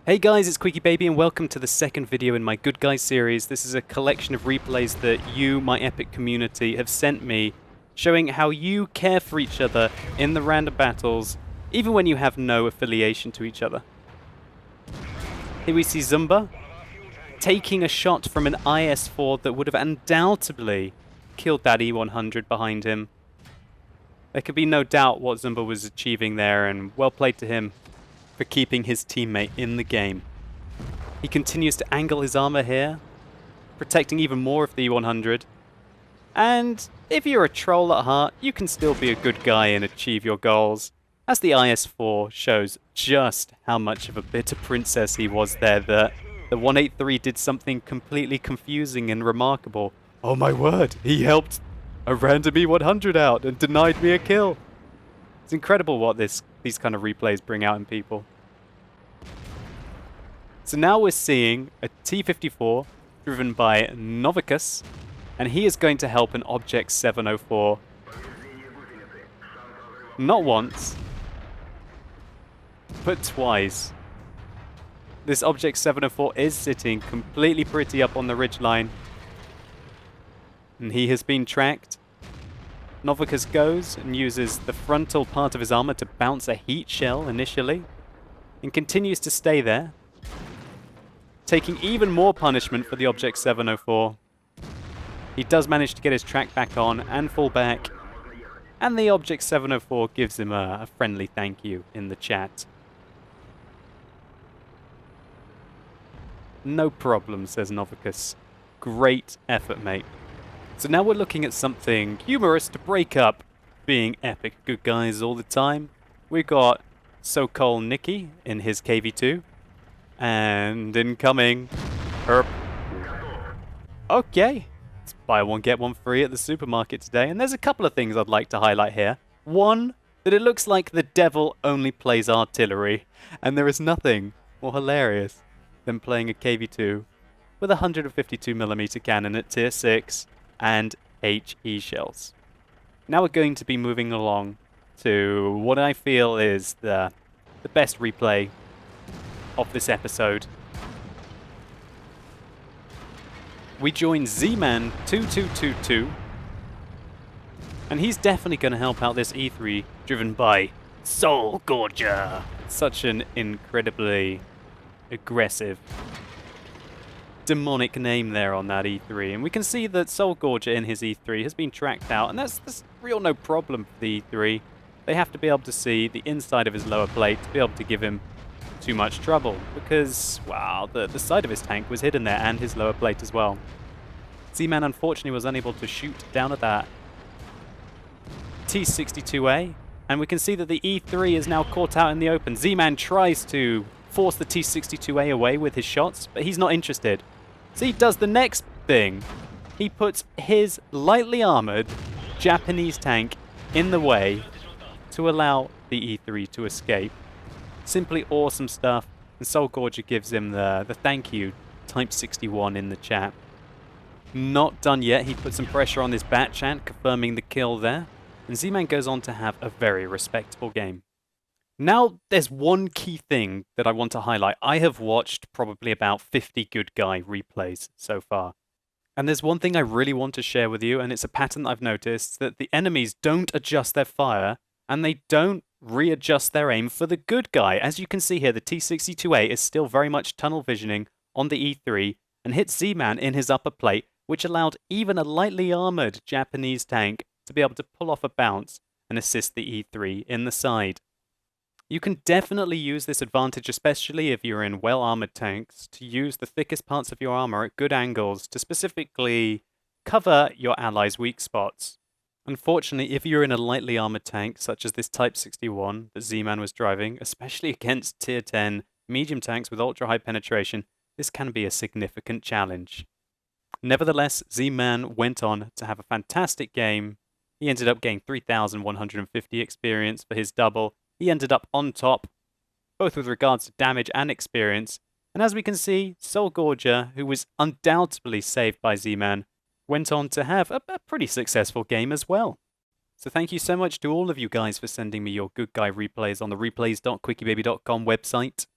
Hey guys, it's QuickyBaby and welcome to the second video in my Good Guys series. This is a collection of replays that you, my epic community, have sent me, showing how you care for each other in the random battles, even when you have no affiliation to each other. Here we see Zumba taking a shot from an IS-4 that would have undoubtedly killed that E100 behind him. There could be no doubt what Zumba was achieving there, and well played to him for keeping his teammate in the game. He continues to angle his armor here, protecting even more of the E100. And if you're a troll at heart, you can still be a good guy and achieve your goals, as the IS-4 shows just how much of a bitter princess he was there, that the 183 did something completely confusing and remarkable. Oh my word, he helped a random E100 out and denied me a kill. It's incredible what these kind of replays bring out in people. So now we're seeing a T-54 driven by Novicus, and he is going to help an Object 704. Not once, but twice. This Object 704 is sitting completely pretty up on the ridgeline, and he has been tracked. Novicus goes and uses the frontal part of his armor to bounce a heat shell initially, and continues to stay there, taking even more punishment for the Object 704. He does manage to get his track back on and fall back, and the Object 704 gives him a friendly thank you in the chat. No problem, says Novicus. Great effort, mate. So now we're looking at something humorous to break up being epic good guys all the time. We've got So-Called Nicky in his KV2. And incoming, Herp. Okay, it's buy one get one free at the supermarket today. And there's a couple of things I'd like to highlight here. One, that it looks like the devil only plays artillery. And there is nothing more hilarious than playing a KV2 with a 152mm cannon at tier 6. And HE shells. Now we're going to be moving along to what I feel is the best replay of this episode. We join Z-Man 2222, and he's definitely going to help out this E3 driven by Soul Gorger. Such an incredibly aggressive, demonic name there on that E3, and we can see that Soul Gorger in his E3 has been tracked out, and that's real no problem for the E3. They have to be able to see the inside of his lower plate to be able to give him too much trouble, because, wow, the side of his tank was hidden there and his lower plate as well. Z-Man unfortunately was unable to shoot down at that T-62A, and we can see that the E3 is now caught out in the open. Z-Man tries to force the T-62A away with his shots, but he's not interested. So he does the next thing. He puts his lightly armored Japanese tank in the way to allow the E3 to escape. Simply awesome stuff. And Soul Gorger gives him the thank you Type 61 in the chat. Not done yet. He puts some pressure on this bat chant, confirming the kill there. And Z-Man goes on to have a very respectable game. Now, there's one key thing that I want to highlight. I have watched probably about 50 good guy replays so far. And there's one thing I really want to share with you, and it's a pattern that I've noticed, that the enemies don't adjust their fire, and they don't readjust their aim for the good guy. As you can see here, the T-62A is still very much tunnel visioning on the E3, and hits Z-Man in his upper plate, which allowed even a lightly armored Japanese tank to be able to pull off a bounce and assist the E3 in the side. You can definitely use this advantage, especially if you're in well-armored tanks, to use the thickest parts of your armor at good angles to specifically cover your allies' weak spots. Unfortunately, if you're in a lightly armored tank, such as this Type 61 that Z-Man was driving, especially against tier 10 medium tanks with ultra-high penetration, this can be a significant challenge. Nevertheless, Z-Man went on to have a fantastic game. He ended up getting 3,150 experience for his double. He ended up on top, both with regards to damage and experience. And as we can see, Soul Gorger, who was undoubtedly saved by Z-Man, went on to have a pretty successful game as well. So thank you so much to all of you guys for sending me your good guy replays on the replays.quickybaby.com website.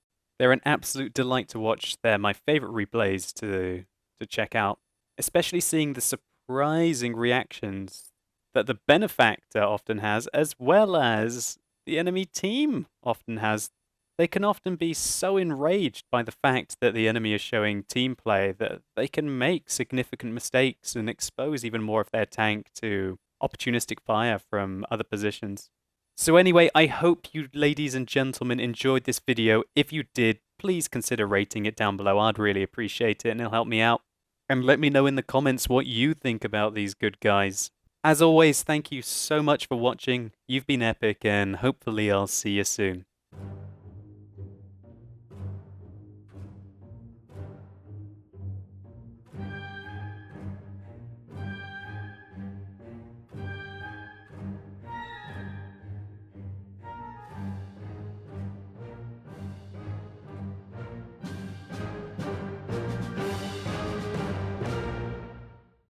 They're an absolute delight to watch. They're my favorite replays to check out, especially seeing the surprising reactions that the benefactor often has, as well as the enemy team often has. They can often be so enraged by the fact that the enemy is showing team play that they can make significant mistakes and expose even more of their tank to opportunistic fire from other positions. So anyway, I hope you ladies and gentlemen enjoyed this video. If you did, please consider rating it down below. I'd really appreciate it and it'll help me out. And let me know in the comments what you think about these good guys. As always, thank you so much for watching. You've been epic and hopefully I'll see you soon.